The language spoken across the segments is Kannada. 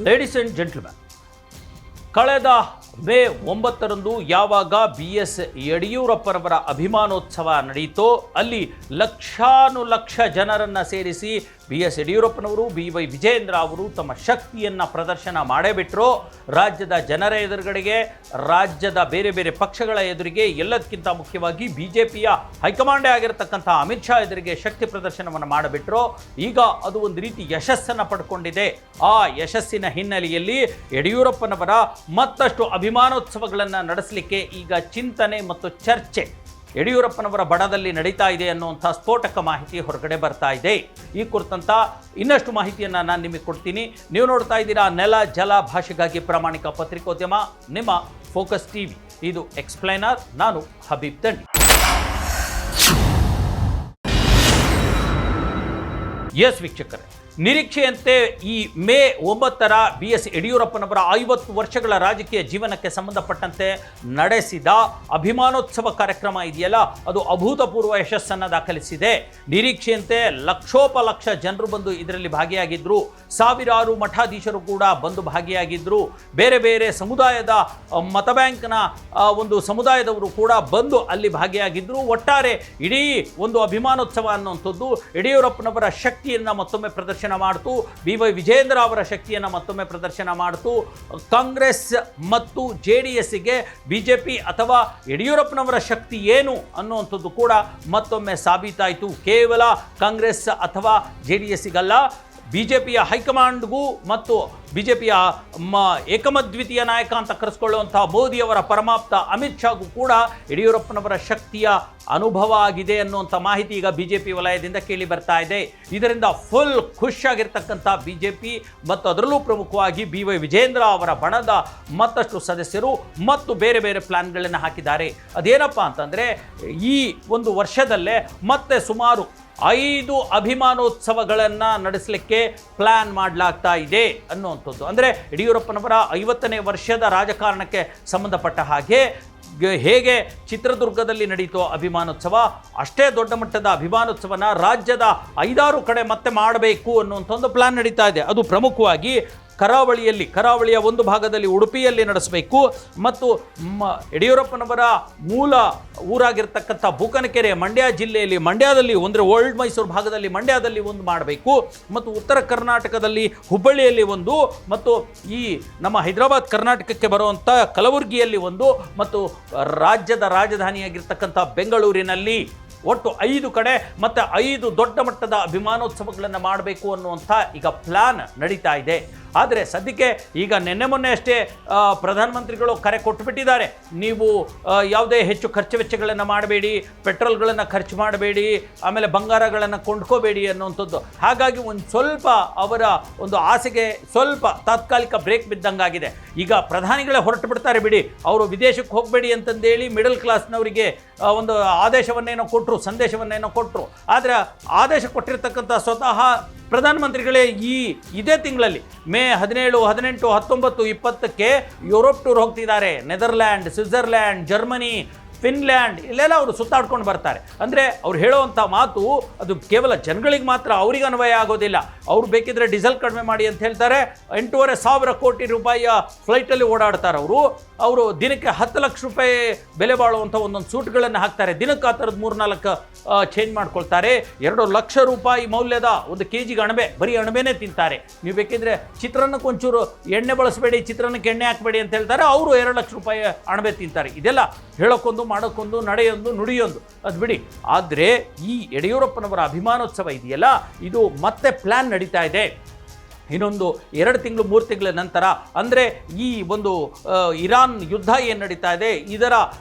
ಲೇಡೀಸ್ ಆ್ಯಂಡ್ ಜೆಂಟ್ಲ್ಮನ್, ಕಳೆದ ಮೇ 9ರಂದು ಯಾವಾಗ BS ಯಡಿಯೂರಪ್ಪರವರ ಅಭಿಮಾನೋತ್ಸವ ನಡೆಯಿತೋ ಅಲ್ಲಿ ಲಕ್ಷಾನುಲಕ್ಷ ಜನರನ್ನು ಸೇರಿಸಿ BS ಯಡಿಯೂರಪ್ಪನವರು BY ವಿಜೇಂದ್ರ ಅವರು ತಮ್ಮ ಶಕ್ತಿಯನ್ನು ಪ್ರದರ್ಶನ ಮಾಡೇ ಬಿಟ್ಟರು. ರಾಜ್ಯದ ಜನರ ಎದುರುಗಡೆಗೆ, ರಾಜ್ಯದ ಬೇರೆ ಬೇರೆ ಪಕ್ಷಗಳ ಎದುರಿಗೆ, ಎಲ್ಲದಕ್ಕಿಂತ ಮುಖ್ಯವಾಗಿ BJPಯ ಹೈಕಮಾಂಡೇ ಆಗಿರತಕ್ಕಂಥ ಅಮಿತ್ ಶಾ ಎದುರಿಗೆ ಶಕ್ತಿ ಪ್ರದರ್ಶನವನ್ನು ಮಾಡಿಬಿಟ್ರು. ಈಗ ಅದು ಒಂದು ರೀತಿ ಯಶಸ್ಸನ್ನು ಪಡ್ಕೊಂಡಿದೆ. ಆ ಯಶಸ್ಸಿನ ಹಿನ್ನೆಲೆಯಲ್ಲಿ ಯಡಿಯೂರಪ್ಪನವರ ಮತ್ತಷ್ಟು ಅಭಿಮಾನೋತ್ಸವಗಳನ್ನು ನಡೆಸಲಿಕ್ಕೆ ಈಗ ಚಿಂತನೆ ಮತ್ತು ಚರ್ಚೆ ಯಡಿಯೂರಪ್ಪನವರ ಬಣದಲ್ಲಿ ನಡೀತಾ ಇದೆ ಅನ್ನುವಂಥ ಸ್ಫೋಟಕ ಮಾಹಿತಿ ಹೊರಗಡೆ ಬರ್ತಾ ಇದೆ. ಈ ಕುರಿತಂತ ಇನ್ನಷ್ಟು ಮಾಹಿತಿಯನ್ನು ನಾನು ನಿಮಗೆ ಕೊಡ್ತೀನಿ. ನೀವು ನೋಡ್ತಾ ಇದ್ದೀರಾ ನೆಲ ಜಲ ಭಾಷೆಗಾಗಿ ಪ್ರಾಮಾಣಿಕ ಪತ್ರಿಕೋದ್ಯಮ, ನಿಮ್ಮ ಫೋಕಸ್ TV. ಇದು ಎಕ್ಸ್ಪ್ಲೈನರ್. ನಾನು ಹಬೀಬ್ ದಂಡಿ. ಎಸ್ ವೀಕ್ಷಕರೇ, ನಿರೀಕ್ಷೆಯಂತೆ ಈ ಮೇ 9ರ BS ಯಡಿಯೂರಪ್ಪನವರ 50 ವರ್ಷಗಳ ರಾಜಕೀಯ ಜೀವನಕ್ಕೆ ಸಂಬಂಧಪಟ್ಟಂತೆ ನಡೆಸಿದ ಅಭಿಮಾನೋತ್ಸವ ಕಾರ್ಯಕ್ರಮ ಇದೆಯಲ್ಲ, ಅದು ಅಭೂತಪೂರ್ವ ಯಶಸ್ಸನ್ನು ದಾಖಲಿಸಿದೆ. ನಿರೀಕ್ಷೆಯಂತೆ ಲಕ್ಷೋಪಲಕ್ಷ ಜನರು ಬಂದು ಇದರಲ್ಲಿ ಭಾಗಿಯಾಗಿದ್ದರು. ಸಾವಿರಾರು ಮಠಾಧೀಶರು ಕೂಡ ಬಂದು ಭಾಗಿಯಾಗಿದ್ದರು. ಬೇರೆ ಬೇರೆ ಸಮುದಾಯದ ಮತ ಬ್ಯಾಂಕ್ನ ಒಂದು ಸಮುದಾಯದವರು ಕೂಡ ಬಂದು ಅಲ್ಲಿ ಭಾಗಿಯಾಗಿದ್ದರು. ಒಟ್ಟಾರೆ ಇಡೀ ಒಂದು ಅಭಿಮಾನೋತ್ಸವ ಅನ್ನುವಂಥದ್ದು ಯಡಿಯೂರಪ್ಪನವರ ಶಕ್ತಿಯನ್ನು ಮತ್ತೊಮ್ಮೆ ಪ್ರದರ್ಶನ ಮಾಡ್ತು. BY ವಿಜೇಂದ್ರ ಅವರ ಶಕ್ತಿಯನ್ನು ಮತ್ತೊಮ್ಮೆ ಪ್ರದರ್ಶನ ಮಾಡ್ತು. ಕಾಂಗ್ರೆಸ್ ಮತ್ತು JDSಗೆ BJP ಅಥವಾ ಯಡಿಯೂರಪ್ಪನವರ ಶಕ್ತಿ ಏನು ಅನ್ನುವಂಥದ್ದು ಕೂಡ ಮತ್ತೊಮ್ಮೆ ಸಾಬೀತಾಯಿತು. ಕೇವಲ ಕಾಂಗ್ರೆಸ್ ಅಥವಾ JDSಗಲ್ಲ, BJPಯ ಹೈಕಮಾಂಡ್ಗೂ ಮತ್ತು BJPಯ ಏಕಮದ್ವಿತೀಯ ನಾಯಕ ಅಂತ ಕರೆಸ್ಕೊಳ್ಳುವಂಥ ಮೋದಿಯವರ ಪರಮಾಪ್ತ ಅಮಿತ್ ಶಾಗೂ ಕೂಡ ಯಡಿಯೂರಪ್ಪನವರ ಶಕ್ತಿಯ ಅನುಭವ ಆಗಿದೆ ಅನ್ನುವಂಥ ಮಾಹಿತಿ ಈಗ BJP ವಲಯದಿಂದ ಕೇಳಿ ಬರ್ತಾ ಇದೆ. ಇದರಿಂದ ಫುಲ್ ಖುಷಿಯಾಗಿರ್ತಕ್ಕಂಥ BJP ಮತ್ತು ಅದರಲ್ಲೂ ಪ್ರಮುಖವಾಗಿ BY ವಿಜೇಂದ್ರ ಅವರ ಬಣದ ಮತ್ತಷ್ಟು ಸದಸ್ಯರು ಮತ್ತು ಬೇರೆ ಬೇರೆ ಪ್ಲಾನ್ಗಳನ್ನು ಹಾಕಿದ್ದಾರೆ. ಅದೇನಪ್ಪ ಅಂತಂದರೆ, ಈ ಒಂದು ವರ್ಷದಲ್ಲೇ ಮತ್ತೆ ಸುಮಾರು 5 ಅಭಿಮಾನೋತ್ಸವಗಳನ್ನು ನಡೆಸಲಿಕ್ಕೆ ಪ್ಲ್ಯಾನ್ ಮಾಡಲಾಗ್ತಾ ಇದೆ ಅನ್ನುವಂಥದ್ದು. ಅಂದರೆ ಯಡಿಯೂರಪ್ಪನವರ 50ನೇ ವರ್ಷದ ರಾಜಕಾರಣಕ್ಕೆ ಸಂಬಂಧಪಟ್ಟ ಹಾಗೆ ಹೇಗೆ ಚಿತ್ರದುರ್ಗದಲ್ಲಿ ನಡೀತೋ ಅಭಿಮಾನೋತ್ಸವ, ಅಷ್ಟೇ ದೊಡ್ಡ ಮಟ್ಟದ ಅಭಿಮಾನೋತ್ಸವನ ರಾಜ್ಯದ 5-6 ಕಡೆ ಮತ್ತೆ ಮಾಡಬೇಕು ಅನ್ನುವಂಥ ಒಂದು ಪ್ಲ್ಯಾನ್ ನಡೀತಾ ಇದೆ. ಅದು ಪ್ರಮುಖವಾಗಿ ಕರಾವಳಿಯ ಒಂದು ಭಾಗದಲ್ಲಿ ಉಡುಪಿಯಲ್ಲಿ ನಡೆಸಬೇಕು ಮತ್ತು ಯಡಿಯೂರಪ್ಪನವರ ಮೂಲ ಊರಾಗಿರ್ತಕ್ಕಂಥ ಬೂಕನಕೆರೆ ಮಂಡ್ಯ ಜಿಲ್ಲೆಯಲ್ಲಿ, ಮಂಡ್ಯದಲ್ಲಿ ಅಂದರೆ ಓಲ್ಡ್ ಮೈಸೂರು ಭಾಗದಲ್ಲಿ ಮಂಡ್ಯದಲ್ಲಿ ಒಂದು ಮಾಡಬೇಕು ಮತ್ತು ಉತ್ತರ ಕರ್ನಾಟಕದಲ್ಲಿ ಹುಬ್ಬಳ್ಳಿಯಲ್ಲಿ ಒಂದು, ಮತ್ತು ಈ ನಮ್ಮ ಹೈದರಾಬಾದ್ ಕರ್ನಾಟಕಕ್ಕೆ ಬರುವಂಥ ಕಲಬುರಗಿಯಲ್ಲಿ ಒಂದು, ಮತ್ತು ರಾಜ್ಯದ ರಾಜಧಾನಿಯಾಗಿರ್ತಕ್ಕಂಥ ಬೆಂಗಳೂರಿನಲ್ಲಿ ಒಟ್ಟು 5 ಕಡೆ ಮತ್ತು 5 ದೊಡ್ಡ ಮಟ್ಟದ ಅಭಿಮಾನೋತ್ಸವಗಳನ್ನು ಮಾಡಬೇಕು ಅನ್ನುವಂಥ ಈಗ ಪ್ಲ್ಯಾನ್ ನಡೀತಾ ಇದೆ. ಆದರೆ ಸದ್ಯಕ್ಕೆ ಈಗ ಮೊನ್ನೆ ಅಷ್ಟೇ ಪ್ರಧಾನಮಂತ್ರಿಗಳು ಕರೆ ಕೊಟ್ಟುಬಿಟ್ಟಿದ್ದಾರೆ, ನೀವು ಯಾವುದೇ ಹೆಚ್ಚು ಖರ್ಚು ವೆಚ್ಚಗಳನ್ನು ಮಾಡಬೇಡಿ, ಪೆಟ್ರೋಲ್ಗಳನ್ನು ಖರ್ಚು ಮಾಡಬೇಡಿ, ಆಮೇಲೆ ಬಂಗಾರಗಳನ್ನು ಕೊಂಡ್ಕೋಬೇಡಿ ಅನ್ನುವಂಥದ್ದು. ಹಾಗಾಗಿ ಒಂದು ಸ್ವಲ್ಪ ಅವರ ಒಂದು ಆಸೆಗೆ ಸ್ವಲ್ಪ ತಾತ್ಕಾಲಿಕ ಬ್ರೇಕ್ ಬಿದ್ದಂಗಾಗಿದೆ. ಈಗ ಪ್ರಧಾನಿಗಳೇ ಹೊರಟು ಬಿಡ್ತಾರೆ ಬಿಡಿ, ಅವರು ವಿದೇಶಕ್ಕೆ ಹೋಗಬೇಡಿ ಅಂತಂದೇಳಿ ಮಿಡಲ್ ಕ್ಲಾಸ್ನವರಿಗೆ ಒಂದು ಆದೇಶವನ್ನೇನೋ ಕೊಟ್ಟರು, ಸಂದೇಶವನ್ನೇನೋ ಕೊಟ್ಟರು. ಆದರೆ ಆದೇಶ ಕೊಟ್ಟಿರ್ತಕ್ಕಂಥ ಸ್ವತಃ ಪ್ರಧಾನಮಂತ್ರಿಗಳೇ ಇದೇ ತಿಂಗಳಲ್ಲಿ ಮೇ 17, 18, 19, 20ಕ್ಕೆ ಯುರೋಪ್ ಟೂರ್ ಹೋಗ್ತಿದ್ದಾರೆ. ನೆದರ್ಲ್ಯಾಂಡ್, ಸ್ವಿಟ್ಜರ್ಲ್ಯಾಂಡ್, ಜರ್ಮನಿ, ಫಿನ್ಲ್ಯಾಂಡ್ ಇಲ್ಲೆಲ್ಲ ಅವರು ಸುತ್ತಾಡ್ಕೊಂಡು ಬರ್ತಾರೆ. ಅಂದರೆ ಅವ್ರು ಹೇಳೋವಂಥ ಮಾತು ಅದು ಕೇವಲ ಜನಗಳಿಗೆ ಮಾತ್ರ, ಅವರಿಗೆ ಅನ್ವಯ ಆಗೋದಿಲ್ಲ. ಅವ್ರು ಬೇಕಿದ್ರೆ ಡೀಸೆಲ್ ಕಡಿಮೆ ಮಾಡಿ ಅಂತ ಹೇಳ್ತಾರೆ. 8,500 ಕೋಟಿ ರೂಪಾಯಿಯ ಫ್ಲೈಟಲ್ಲಿ ಓಡಾಡ್ತಾರೆ ಅವರು ದಿನಕ್ಕೆ 10 ಲಕ್ಷ ರೂಪಾಯಿ ಬೆಲೆ ಬಾಳುವಂಥ ಒಂದೊಂದು ಸೂಟ್ಗಳನ್ನು ಹಾಕ್ತಾರೆ. ದಿನಕ್ಕೆ ಆ ಥರದ್ದು 3-4 ಚೇಂಜ್ ಮಾಡ್ಕೊಳ್ತಾರೆ. 2 ಲಕ್ಷ ರೂಪಾಯಿ ಮೌಲ್ಯದ 1 kg ಅಣಬೆ, ಬರೀ ಅಣಬೆನೇ ತಿಂತಾರೆ. ನೀವು ಬೇಕಿದ್ರೆ ಚಿತ್ರಾನ್ನಕ್ಕೆ ಒಂಚೂರು ಎಣ್ಣೆ ಬಳಸಬೇಡಿ, ಚಿತ್ರಾನ್ನಕ್ಕೆ ಎಣ್ಣೆ ಹಾಕಬೇಡಿ ಅಂತ ಹೇಳ್ತಾರೆ, ಅವರು 2 ಲಕ್ಷ ರೂಪಾಯಿ ಅಣಬೆ ತಿಂತಾರೆ. ಇದೆಲ್ಲ ಹೇಳೋಕ್ಕೊಂದು, ಮಾಡೋಕ್ಕೊಂದು, ನಡೆಯೊಂದು, ನುಡಿಯೊಂದು, ಅದು ಬಿಡಿ. ಆದರೆ ಈ ಯಡಿಯೂರಪ್ಪನವರ ಅಭಿಮಾನೋತ್ಸವ ಇದೆಯಲ್ಲ, ಇದು ಮತ್ತೆ ಪ್ಲ್ಯಾನ್ ನಡೀತಾ ಇದೆ. ಇನ್ನೊಂದು 2 ತಿಂಗಳು 3 ತಿಂಗಳ ನಂತರ, ಅಂದರೆ ಈ ಒಂದು ಇರಾನ್ ಯುದ್ಧ ಏನು ನಡೀತಾ ಇದೆ ಇದರ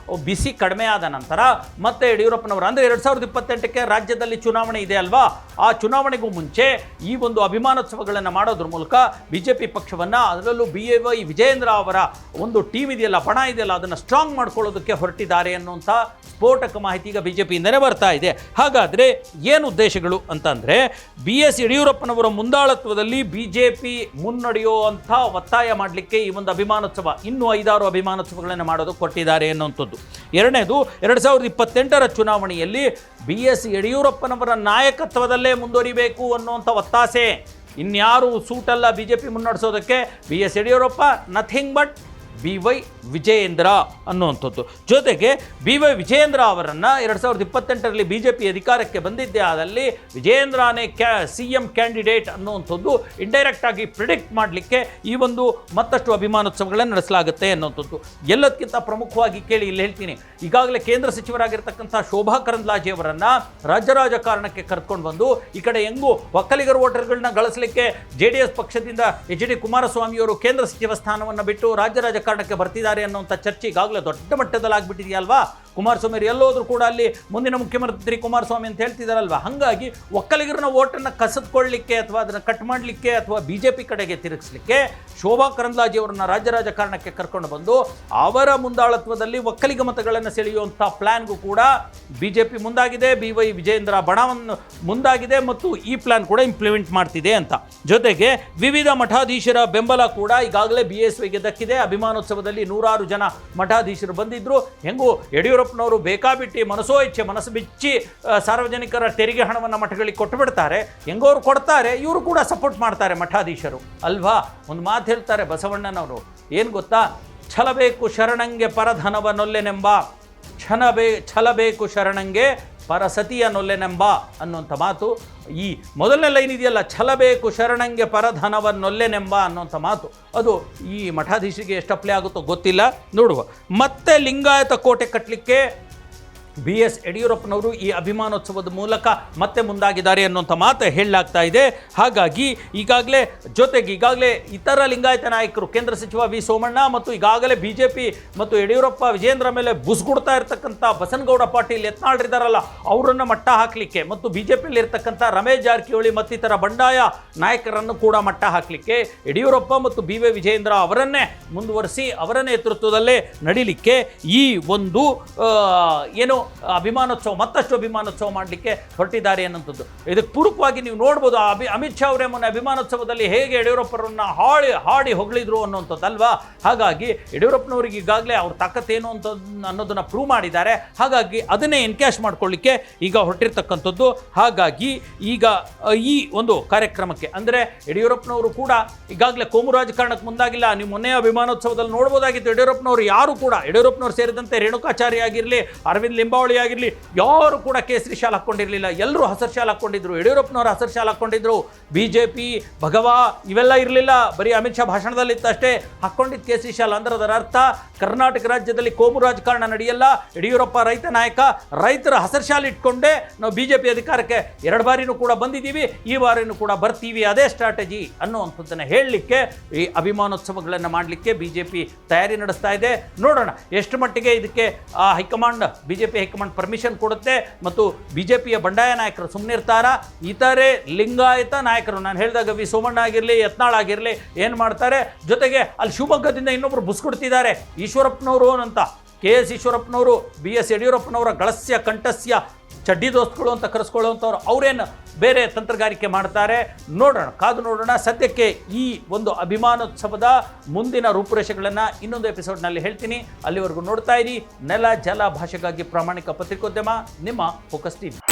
ಬಿಸಿ ಕಡಿಮೆ ಆದ ನಂತರ ಮತ್ತೆ ಯಡಿಯೂರಪ್ಪನವರು, ಅಂದರೆ 2028ಕ್ಕೆ ರಾಜ್ಯದಲ್ಲಿ ಚುನಾವಣೆ ಇದೆ ಅಲ್ವಾ, ಆ ಚುನಾವಣೆಗೂ ಮುಂಚೆ ಈ ಒಂದು ಅಭಿಮಾನೋತ್ಸವಗಳನ್ನು ಮಾಡೋದ್ರ ಮೂಲಕ BJP ಪಕ್ಷವನ್ನು, ಅದರಲ್ಲೂ BY ವಿಜೇಂದ್ರ ಅವರ ಒಂದು ಟೀಮ್ ಇದೆಯಲ್ಲ, ಬಣ ಇದೆಯಲ್ಲ, ಅದನ್ನು ಸ್ಟ್ರಾಂಗ್ ಮಾಡ್ಕೊಳ್ಳೋದಕ್ಕೆ ಹೊರಟಿದ್ದಾರೆ ಅನ್ನುವಂಥ ಸ್ಫೋಟಕ ಮಾಹಿತಿ ಈಗ BJPಯಿಂದಲೇ ಬರ್ತಾ ಇದೆ. ಹಾಗಾದರೆ ಏನು ಉದ್ದೇಶಗಳು ಅಂತಂದರೆ, BS ಯಡಿಯೂರಪ್ಪನವರ ಮುಂದಾಳತ್ವದಲ್ಲಿ BJP ಮುನ್ನಡೆಯುವಂಥ ಒತ್ತಾಯ ಮಾಡಲಿಕ್ಕೆ ಈ ಒಂದು ಅಭಿಮಾನೋತ್ಸವ, ಇನ್ನೂ 5-6 ಅಭಿಮಾನೋತ್ಸವಗಳನ್ನು ಮಾಡೋದಕ್ಕೆ ಕೊಟ್ಟಿದ್ದಾರೆ ಅನ್ನುವಂಥದ್ದು. ಎರಡನೇದು, 2028ರ ಚುನಾವಣೆಯಲ್ಲಿ BS ಯಡಿಯೂರಪ್ಪನವರ ನಾಯಕತ್ವದಲ್ಲೇ ಮುಂದುವರಿಬೇಕು ಅನ್ನುವಂಥ ಒತ್ತಾಸೆ. ಇನ್ಯಾರು ಸೂಟಲ್ಲ BJP ಮುನ್ನಡೆಸೋದಕ್ಕೆ. BS Yediyurappa nothing but BY Vijayendra ಅನ್ನುವಂಥದ್ದು. ಜೊತೆಗೆ BY ವಿಜಯೇಂದ್ರ ಅವರನ್ನು 2028ರಲ್ಲಿ BJP ಅಧಿಕಾರಕ್ಕೆ ಬಂದಿದ್ದೇ ಆದಲ್ಲಿ ವಿಜಯೇಂದ್ರನೇ CM ಕ್ಯಾಂಡಿಡೇಟ್ ಅನ್ನುವಂಥದ್ದು ಇಂಡೈರೆಕ್ಟ್ ಆಗಿ ಪ್ರಿಡಿಕ್ಟ್ ಮಾಡಲಿಕ್ಕೆ ಈ ಒಂದು ಮತ್ತಷ್ಟು ಅಭಿಮಾನೋತ್ಸವಗಳನ್ನು ನಡೆಸಲಾಗುತ್ತೆ ಅನ್ನುವಂಥದ್ದು. ಎಲ್ಲದಕ್ಕಿಂತ ಪ್ರಮುಖವಾಗಿ ಕೇಳಿ ಇಲ್ಲಿ ಹೇಳ್ತೀನಿ, ಈಗಾಗಲೇ ಕೇಂದ್ರ ಸಚಿವರಾಗಿರ್ತಕ್ಕಂಥ ಶೋಭಾ ಕರಂದ್ಲಾಜೆ ಅವರನ್ನು ರಾಜ್ಯ ರಾಜಕಾರಣಕ್ಕೆ ಕರ್ಕೊಂಡು ಬಂದು ಈ ಕಡೆ ಹೆಂಗೂ ಒಕ್ಕಲಿಗರ ವೋಟರ್ಗಳನ್ನ ಗಳಿಸಲಿಕ್ಕೆ JDS ಪಕ್ಷದಿಂದ HD ಕುಮಾರಸ್ವಾಮಿಯವರು ಕೇಂದ್ರ ಸಚಿವ ಸ್ಥಾನವನ್ನು ಬಿಟ್ಟು ರಾಜ್ಯ ರಾಜಕಾರಣಕ್ಕೆ ಬರ್ತಿದ್ದಾರೆ ಅನ್ನುವಂಥ ಚರ್ಚೆ ಈಗಾಗಲೇ ದೊಡ್ಡ ಮಟ್ಟದಲ್ಲಿ ಆಗ್ಬಿಟ್ಟಿದೆಯಲ್ವಾ. ಕುಮಾರಸ್ವಾಮಿ ಎಲ್ಲೋದ್ರೂ ಕೂಡ ಅಲ್ಲಿ ಮುಂದಿನ ಮುಖ್ಯಮಂತ್ರಿ ಕುಮಾರಸ್ವಾಮಿ ಅಂತ ಹೇಳ್ತಿದ್ದಾರಲ್ವ. ಹಾಗಾಗಿ ಒಕ್ಕಲಿಗರನ್ನ ಓಟನ್ನು ಕಸಿದುಕೊಳ್ಳಲಿಕ್ಕೆ ಅಥವಾ ಅದನ್ನು ಕಟ್ ಮಾಡಲಿಕ್ಕೆ ಅಥವಾ BJP ಕಡೆಗೆ ತಿರುಗಿಸಲಿಕ್ಕೆ ಶೋಭಾ ಕರಂದ್ಲಾಜೆ ಅವರನ್ನ ರಾಜ್ಯ ರಾಜಕಾರಣಕ್ಕೆ ಕರ್ಕೊಂಡು ಬಂದು ಅವರ ಮುಂದಾಳತ್ವದಲ್ಲಿ ಒಕ್ಕಲಿಗ ಮತಗಳನ್ನು ಸೆಳೆಯುವಂಥ ಪ್ಲಾನ್ಗೂ ಕೂಡ BJP ಮುಂದಾಗಿದೆ, BY ವಿಜಯೇಂದ್ರ ಬಣವನ್ನು ಮುಂದಾಗಿದೆ ಮತ್ತು ಈ ಪ್ಲಾನ್ ಕೂಡ ಇಂಪ್ಲಿಮೆಂಟ್ ಮಾಡ್ತಿದೆ ಅಂತ. ಜೊತೆಗೆ ವಿವಿಧ ಮಠಾಧೀಶರ ಬೆಂಬಲ ಕೂಡ ಈಗಾಗಲೇ BSYಗೆ ದಕ್ಕಿದೆ. ಅಭಿಮಾನೋತ್ಸವದಲ್ಲಿ 100 ಜನ ಮಠಾಧೀಶರು ಬಂದಿದ್ದರು. ಹೆಂಗೂ ಯಡಿಯೂರಪ್ಪನವರು ಬೇಕಾಬಿಟ್ಟು ಮನಸ್ಸು ಬಿಚ್ಚಿ ಸಾರ್ವಜನಿಕರ ತೆರಿಗೆ ಹಣವನ್ನು ಮಠಗಳಿಗೆ ಕೊಟ್ಟು ಬಿಡ್ತಾರೆ. ಹೆಂಗೋರು ಕೊಡ್ತಾರೆ, ಇವರು ಕೂಡ ಸಪೋರ್ಟ್ ಮಾಡ್ತಾರೆ ಮಠಾಧೀಶರು ಅಲ್ವಾ. ಒಂದು ಮಾತು ಹೇಳ್ತಾರೆ ಬಸವಣ್ಣನವರು, ಏನು ಗೊತ್ತಾ, ಛಲಬೇಕು ಶರಣಂಗೆ ಪರಧನವ ನೊಲ್ಲೆನೆಂಬ, ಛಲಬೇಕು ಶರಣಂಗೆ ಪರಸತಿಯ ನೊಲ್ಲೆನೆಂಬ ಅನ್ನುವಂಥ ಮಾತು. ಈ ಮೊದಲನೇ ಲೈನ್ ಇದೆಯಲ್ಲ, ಛಲಬೇಕು ಶರಣಂಗೆ ಪರಧನವನ್ನೊಲ್ಲೆನೆಂಬ ಅನ್ನುವಂಥ ಮಾತು, ಅದು ಈ ಮಠಾಧೀಶರಿಗೆ ಎಷ್ಟು ಅಪ್ಲೈ ಆಗುತ್ತೋ ಗೊತ್ತಿಲ್ಲ, ನೋಡುವ. ಮತ್ತೆ ಲಿಂಗಾಯತ ಕೋಟೆ ಕಟ್ಟಲಿಕ್ಕೆ BS ಯಡಿಯೂರಪ್ಪನವರು ಈ ಅಭಿಮಾನೋತ್ಸವದ ಮೂಲಕ ಮತ್ತೆ ಮುಂದಾಗಿದ್ದಾರೆ ಅನ್ನುವಂಥ ಮಾತು ಹೇಳಲಾಗ್ತಾ ಇದೆ. ಹಾಗಾಗಿ ಈಗಾಗಲೇ ಇತರ ಲಿಂಗಾಯತ ನಾಯಕರು ಕೇಂದ್ರ ಸಚಿವ V ಸೋಮಣ್ಣ ಮತ್ತು ಈಗಾಗಲೇ BJP ಮತ್ತು ಯಡಿಯೂರಪ್ಪ ವಿಜಯೇಂದ್ರ ಮೇಲೆ ಬುಸ್ಗುಡ್ತಾ ಇರ್ತಕ್ಕಂಥ ಬಸನಗೌಡ ಪಾಟೀಲ್ ಯತ್ನಾಳ್ರಿದ್ದಾರಲ್ಲ, ಅವರನ್ನು ಮಟ್ಟ ಹಾಕಲಿಕ್ಕೆ ಮತ್ತು BJPಯಲ್ಲಿ ಇರ್ತಕ್ಕಂಥ ರಮೇಶ್ ಜಾರಕಿಹೊಳಿ ಮತ್ತಿತರ ಬಂಡಾಯ ನಾಯಕರನ್ನು ಕೂಡ ಮಟ್ಟ ಹಾಕಲಿಕ್ಕೆ ಯಡಿಯೂರಪ್ಪ ಮತ್ತು BY ವಿಜಯೇಂದ್ರ ಅವರನ್ನೇ ಮುಂದುವರಿಸಿ ಅವರ ನೇತೃತ್ವದಲ್ಲೇ ನಡೀಲಿಕ್ಕೆ ಈ ಒಂದು ಮತ್ತಷ್ಟು ಅಭಿಮಾನೋತ್ಸವ ಮಾಡಲಿಕ್ಕೆ ಹೊರಟಿದ್ದಾರೆ ಅನ್ನೋಂಥದ್ದು. ಇದಕ್ಕೆ ಪೂರಕವಾಗಿ ನೀವು ನೋಡ್ಬೋದು, ಅಮಿತ್ ಶಾ ಅವರೇ ಮೊನ್ನೆ ಅಭಿಮಾನೋತ್ಸವದಲ್ಲಿ ಹೇಗೆ ಯಡಿಯೂರಪ್ಪರನ್ನ ಹಾಡಿ ಹೊಗಳಿದ್ರು ಅನ್ನೋಂಥದ್ದಲ್ವಾ. ಹಾಗಾಗಿ ಯಡಿಯೂರಪ್ಪನವರಿಗೆ ಈಗಾಗಲೇ ಅವ್ರ ತಾಕತ್ತೇನು ಅಂತ ಅನ್ನೋದನ್ನು ಪ್ರೂವ್ ಮಾಡಿದ್ದಾರೆ. ಹಾಗಾಗಿ ಅದನ್ನೇ ಎನ್ಕ್ಯಾಶ್ ಮಾಡ್ಕೊಳ್ಳಿಕ್ಕೆ ಈಗ ಹೊರಟಿರ್ತಕ್ಕಂಥದ್ದು. ಹಾಗಾಗಿ ಈಗ ಈ ಒಂದು ಕಾರ್ಯಕ್ರಮಕ್ಕೆ ಅಂದರೆ ಯಡಿಯೂರಪ್ಪನವರು ಕೂಡ ಈಗಾಗಲೇ ಕೋಮು ರಾಜಕಾರಣಕ್ಕೆ ಮುಂದಾಗಿಲ್ಲ. ನೀವು ಮೊನ್ನೆ ಅಭಿಮಾನೋತ್ಸವದಲ್ಲಿ ನೋಡ್ಬೋದಾಗಿತ್ತು, ಯಡಿಯೂರಪ್ಪನವರು ಯಾರು ಕೂಡ, ಯಡಿಯೂರಪ್ಪನವರು ಸೇರಿದಂತೆ ರೇಣುಕಾಚಾರ್ಯ ಆಗಿರಲಿ, ಅರವಿಂದ್ ಲಿಂಬಾವಳಿ ಆಗಿರಲಿ, ಯಾರು ಕೂಡ ಕೇಸರಿ ಶಾಲ್ ಹಾಕ್ಕೊಂಡಿರಲಿಲ್ಲ. ಎಲ್ಲರೂ ಹಸಿರು ಶಾಲ್ ಹಾಕ್ಕೊಂಡಿದ್ರು. ಯಡಿಯೂರಪ್ಪನವರು ಹಸಿರು ಶಾಲ್ ಹಾಕ್ಕೊಂಡಿದ್ರು. BJP ಭಗವಾ ಇವೆಲ್ಲ ಇರಲಿಲ್ಲ, ಬರೀ ಅಮಿತ್ ಶಾ ಭಾಷಣದಲ್ಲಿ ಇತ್ತಷ್ಟೇ ಹಾಕ್ಕೊಂಡಿದ್ದು ಕೇಸರಿ ಶಾಲ್. ಅಂದ್ರೆ ಅದರ ಅರ್ಥ ಕರ್ನಾಟಕ ರಾಜ್ಯದಲ್ಲಿ ಕೋಮು ರಾಜಕಾರಣ ನಡೆಯಲ್ಲ. ಯಡಿಯೂರಪ್ಪ ರೈತ ನಾಯಕ, ರೈತರ ಹಸಿರು ಶಾಲ್ ಇಟ್ಕೊಂಡೇ ನಾವು BJP ಅಧಿಕಾರಕ್ಕೆ 2 ಬಾರಿನೂ ಕೂಡ ಬಂದಿದ್ದೀವಿ, ಈ ಬಾರಿನೂ ಕೂಡ ಬರ್ತೀವಿ, ಅದೇ ಸ್ಟ್ರಾಟಜಿ ಅನ್ನುವಂಥದ್ದನ್ನು ಹೇಳಲಿಕ್ಕೆ ಈ ಅಭಿಮಾನೋತ್ಸವಗಳನ್ನು ಮಾಡಲಿಕ್ಕೆ BJP ತಯಾರಿ ನಡೆಸ್ತಾ ಇದೆ. ನೋಡೋಣ ಎಷ್ಟು ಮಟ್ಟಿಗೆ ಇದಕ್ಕೆ BJP ಹೈಕಮಾಂಡ್ ಪರ್ಮಿಷನ್ ಕೊಡುತ್ತೆ ಮತ್ತು BJPಯ ಬಂಡಾಯ ನಾಯಕರು ಸುಮ್ಮನೆ ಇರ್ತಾರಾ. ಇತರೆ ಲಿಂಗಾಯತ ನಾಯಕರು, ನಾನು ಹೇಳಿದಾಗ V ಸೋಮಣ್ಣ ಆಗಿರಲಿ, ಯತ್ನಾಳ್ ಆಗಿರಲಿ, ಏನು ಮಾಡ್ತಾರೆ. ಜೊತೆಗೆ ಅಲ್ಲಿ ಶಿವಮೊಗ್ಗದಿಂದ ಇನ್ನೊಬ್ಬರು ಬುಸ್ಕೊಡ್ತಿದ್ದಾರೆ, ಈಶ್ವರಪ್ಪನವರು ಅಂತ. KS ಈಶ್ವರಪ್ಪನವರು BS ಯಡಿಯೂರಪ್ಪನವರ ಗಳಸ್ಯ ಕಂಠಸ್ಯ ಚಡ್ಡಿ ದೋಸ್ತಗಳು ಅಂತ ಕರೆಸ್ಕೊಳ್ಳುವಂಥವ್ರು, ಅವರೇನು ಬೇರೆ ತಂತ್ರಗಾರಿಕೆ ಮಾಡ್ತಾರೆ. ಕಾದು ನೋಡೋಣ. ಸದ್ಯಕ್ಕೆ ಈ ಒಂದು ಅಭಿಮಾನೋತ್ಸವದ ಮುಂದಿನ ರೂಪುರೇಷೆಗಳನ್ನು ಇನ್ನೊಂದು ಎಪಿಸೋಡ್ನಲ್ಲಿ ಹೇಳ್ತೀನಿ. ಅಲ್ಲಿವರೆಗೂ ನೋಡ್ತಾ ಇರಿ ನೆಲ ಜಲ ಭಾಷೆಗಾಗಿ ಪ್ರಾಮಾಣಿಕ ಪತ್ರಿಕೋದ್ಯಮ, ನಿಮ್ಮ ಫೋಕಸ್ ಟಿವಿ.